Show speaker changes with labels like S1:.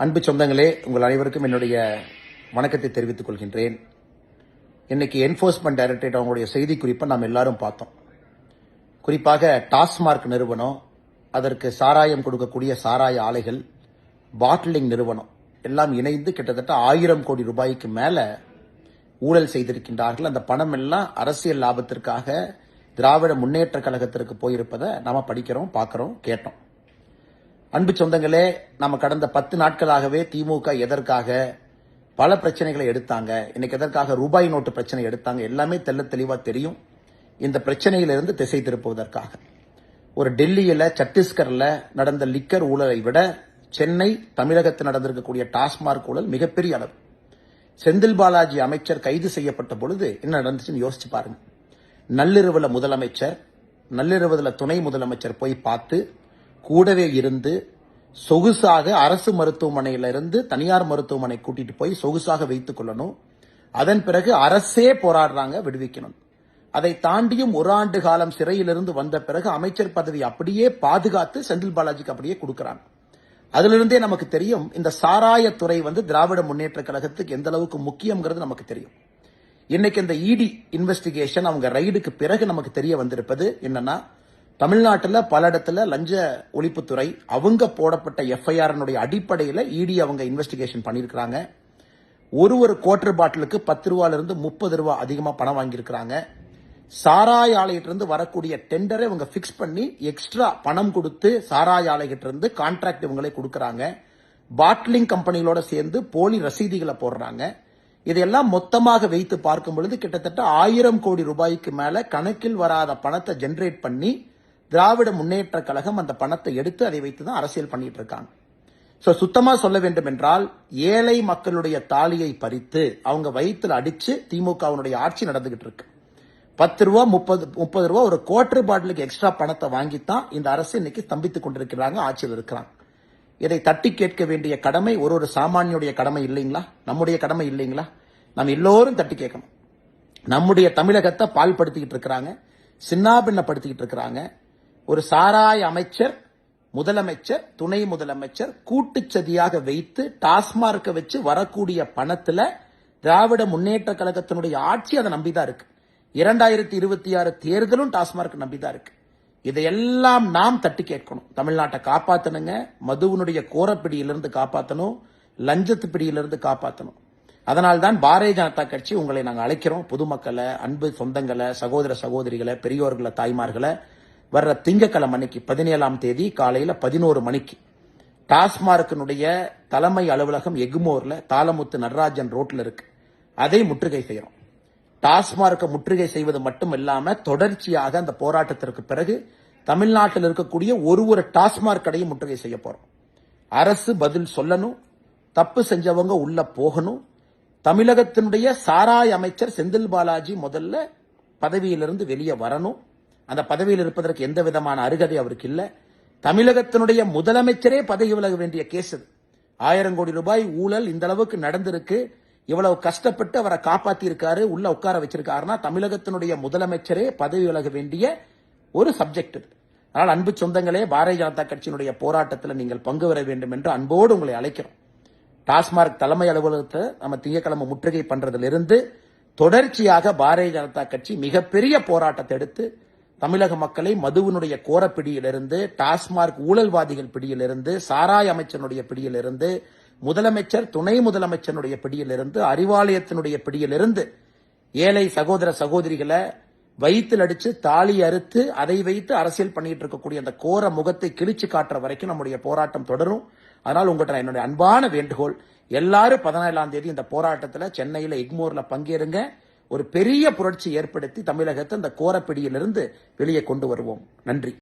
S1: அன்பு சொந்தங்களே, உங்கள் அனைவருக்கும் என்னுடைய வணக்கத்தை தெரிவித்துக் கொள்கின்றேன். இன்னைக்கு என்ஃபோர்ஸ்மெண்ட் டைரக்டரேட் அவங்களுடைய செய்தி குறிப்பை நாம் எல்லாரும் பார்த்தோம். குறிப்பாக டாஸ்மார்க் நிறுவனம், அதற்கு சாராயம் கொடுக்கக்கூடிய சாராய ஆலைகள், பாட்டிலிங் நிறுவனம் எல்லாம் இணைந்து கிட்டத்தட்ட 1000 கோடி ரூபாய்க்கு மேல ஊழல் செய்திருக்கின்றார்கள். அந்த பணம் எல்லாம் அரசியல் லாபத்திற்காக திராவிட முன்னேற்ற கழகத்திற்கு போயிருப்பதை நாம படிக்கிறோம், பார்க்கிறோம், கேட்டோம். அன்பு சொந்தங்களே, நம்ம கடந்த 10 நாட்களாகவே திமுக எதற்காக பல பிரச்சனைகளை எடுத்தாங்க, இன்னைக்கு எதற்காக ரூபாய் நோட்டு பிரச்சனை எடுத்தாங்க, எல்லாமே தெளிவா தெரியும். இந்த பிரச்சனையிலிருந்து திசை திருப்புவதற்காக ஒரு டெல்லியில, சத்தீஸ்கர்ல நடந்த லிக்கர் ஊழலை விட சென்னை, தமிழகத்தில் நடந்திருக்கக்கூடிய டாஸ்மார்க் ஊழல் மிகப்பெரிய அளவு. செந்தில் பாலாஜி அமைச்சர் கைது செய்யப்பட்ட பொழுது என்ன நடந்துச்சுன்னு யோசிச்சு பாருங்க. நள்ளிரவுல முதலமைச்சர், நள்ளிரவுல துணை முதலமைச்சர் போய் பார்த்து கூடவே இருந்து சொகுசாக அரசு மருத்துவமனையிலிருந்து தனியார் மருத்துவமனை கூட்டிட்டு போய் சொகுசாக வைத்துக் கொள்ளணும். அதன் பிறகு அரசே போராடுறாங்க விடுவிக்கணும். அதை தாண்டியும் 1 ஆண்டு காலம் சிறையிலிருந்து வந்த பிறகு அமைச்சர் பதவி அப்படியே பாதுகாத்து செந்தில் பாலாஜிக்கு அப்படியே கொடுக்கறாங்க. அதிலிருந்தே நமக்கு தெரியும் இந்த சாராயத்துறை திராவிட முன்னேற்ற கழகத்துக்கு எந்த அளவுக்கு முக்கியம்ங்கிறது நமக்கு தெரியும். இன்னைக்கு இந்த இடி இன்வெஸ்டிகேஷன் அவங்க ரைடுக்கு பிறகு நமக்கு தெரிய வந்திருப்பது என்னன்னா, தமிழ்நாட்டில் பல இடத்துல லஞ்ச ஒழிப்புத்துறை அவங்க போடப்பட்ட எஃப்ஐஆர் அடிப்படையில் இடி அவங்க இன்வெஸ்டிகேஷன் பண்ணியிருக்கிறாங்க. ஒரு குவார்டர் பாட்டிலுக்கு 10 ரூபாயிலிருந்து 30 ரூபாய் அதிகமா பணம் வாங்கியிருக்கிறாங்க. சாராய ஆலையிட்டிருந்து வரக்கூடிய டெண்டரை இவங்க பிக்ஸ் பண்ணி எக்ஸ்ட்ரா பணம் கொடுத்து சாராய ஆலையிட்டிருந்து கான்ட்ராக்ட் இவங்களே கொடுக்கறாங்க. பாட்லிங் கம்பெனிகளோட சேர்ந்து போலி ரசீதிகளை போடுறாங்க. இதையெல்லாம் மொத்தமாக வைத்து பார்க்கும் பொழுது கிட்டத்தட்ட 1000 கோடி ரூபாய்க்கு மேல கணக்கில் வராத பணத்தை ஜெனரேட் பண்ணி திராவிட முன்னேற்ற கழகம் அந்த பணத்தை எடுத்து அதை வைத்துதான் அரசியல் பண்ணிட்டு இருக்காங்க. சுத்தமா சொல்ல வேண்டும் என்றால், ஏழை மக்களுடைய தாலியை பறித்து அவங்க வயிற்றுல அடிச்சு திமுகவுடைய ஆட்சி நடந்துகிட்டு இருக்கு. 10 ரூபா 30 ரூபா ஒரு குவார்டர் பாட்டிலுக்கு எக்ஸ்ட்ரா பணத்தை வாங்கித்தான் இந்த அரசு இன்னைக்கு ஸ்தம்பித்துக் கொண்டிருக்கிறாங்க, ஆட்சியில் இருக்கிறாங்க. இதை தட்டி கேட்க வேண்டிய கடமை ஒரு சாமானியுடைய கடமை இல்லைங்களா? நம்முடைய கடமை இல்லைங்களா? நம்ம எல்லோரும் தட்டி கேட்கணும். நம்முடைய தமிழகத்தை பால்படுத்திக்கிட்டு இருக்கிறாங்க, சின்னாபின்னப்படுத்திக்கிட்டு இருக்கிறாங்க. ஒரு சாராய அமைச்சர், முதலமைச்சர், துணை முதலமைச்சர் கூட்டுச்சதியாக வைத்து டாஸ்மார்க்கை வச்சு வரக்கூடிய பணத்துல திராவிட முன்னேற்ற கழகத்தினுடைய ஆட்சி அதை நம்பிதான் இருக்கு. 2026 தேர்தலும் டாஸ்மார்க் நம்பிதான் இருக்கு. இதையெல்லாம் நாம் தட்டி கேட்கணும். தமிழ்நாட்டை காப்பாத்தணுங்க. மதுவினுடைய கோரப்பிடியிலிருந்து காப்பாற்றணும், லஞ்சத்து பிடியிலிருந்து காப்பாற்றணும். அதனால்தான் பாரதிய ஜனதா கட்சி உங்களை நாங்கள் அழைக்கிறோம். பொதுமக்களை, அன்பு சொந்தங்களை, சகோதர சகோதரிகளை, பெரியோர்களை, தாய்மார்களை வர்ற திங்கட்கிழமை அன்னைக்கு 17ஆம் தேதி காலையில 11 மணிக்கு டாஸ்மார்க்கினுடைய தலைமை அலுவலகம் எக்மோர்ல தாளமுத்து நடராஜன் ரோட்ல இருக்கு. அதை முற்றுகை செய்யறோம். டாஸ்மார்க்கை முற்றுகை செய்வது மட்டும் இல்லாம தொடர்ச்சியாக அந்த போராட்டத்திற்கு பிறகு தமிழ்நாட்டில் இருக்கக்கூடிய ஒரு டாஸ்மார்க் கடையும் முற்றுகை செய்ய போறோம். அரசு பதில் சொல்லணும். தப்பு செஞ்சவங்க உள்ள போகணும். தமிழகத்தினுடைய சாராய அமைச்சர் செந்தில் பாலாஜி முதல்ல பதவியிலிருந்து வெளியே வரணும். அந்த பதவியில் இருப்பதற்கு எந்த விதமான அருகதை அவருக்கு இல்ல. தமிழகத்தினுடைய முதலமைச்சரே பதவி விலக வேண்டிய கேஸ். 1000 கோடி ரூபாய் ஊழல் இந்த அளவுக்கு நடந்திருக்கு. இவ்வளவு கஷ்டப்பட்டு அவரை காப்பாத்தி இருக்காரு, உள்ள உட்கார வச்சிருக்காருன்னா தமிழகத்தினுடைய முதலமைச்சரே பதவி விலக வேண்டிய ஒரு சப்ஜெக்ட். அதனால் அன்பு சொந்தங்களே, பாரதிய ஜனதா கட்சியினுடைய போராட்டத்தில் நீங்கள் பங்கு பெற வேண்டும் என்று அன்போடு உங்களை அழைக்கிறோம். டாஸ்மார்க் தலைமை அலுவலகத்தை நம்ம திங்கட்கிழமை முற்றுகை பண்றதிலிருந்து தொடர்ச்சியாக பாரதிய ஜனதா கட்சி மிகப்பெரிய போராட்டத்தை எடுத்து தமிழக மக்களை மதுவினுடைய கோரப்பிடியிலிருந்து, டாஸ்மார்க் ஊழல்வாதிகள் பிடியிலிருந்து, சாராய அமைச்சனுடைய பிடியிலிருந்து, முதலமைச்சர், துணை முதலமைச்சருடைய பிடியிலிருந்து, அறிவாலயத்தினுடைய பிடியிலிருந்து ஏழை சகோதர சகோதரிகளை வயிற்றில் அடிச்சு தாலி அறுத்து அதை வைத்து அரசியல் பண்ணிட்டு இருக்கக்கூடிய அந்த கோர முகத்தை கிழிச்சு காட்டுற வரைக்கும் நம்முடைய போராட்டம் தொடரும். அதனால் உங்கள்கிட்ட என்னுடைய அன்பான வேண்டுகோள், எல்லாரும் 17ஆம் தேதி இந்த போராட்டத்தில் சென்னையில எக்மோர்ல பங்கேறுங்க. ஒரு பெரிய புரட்சி ஏற்படுத்தி தமிழகத்தை இந்த கோரப்பிடியிலிருந்து வெளியே கொண்டு வருவோம். நன்றி.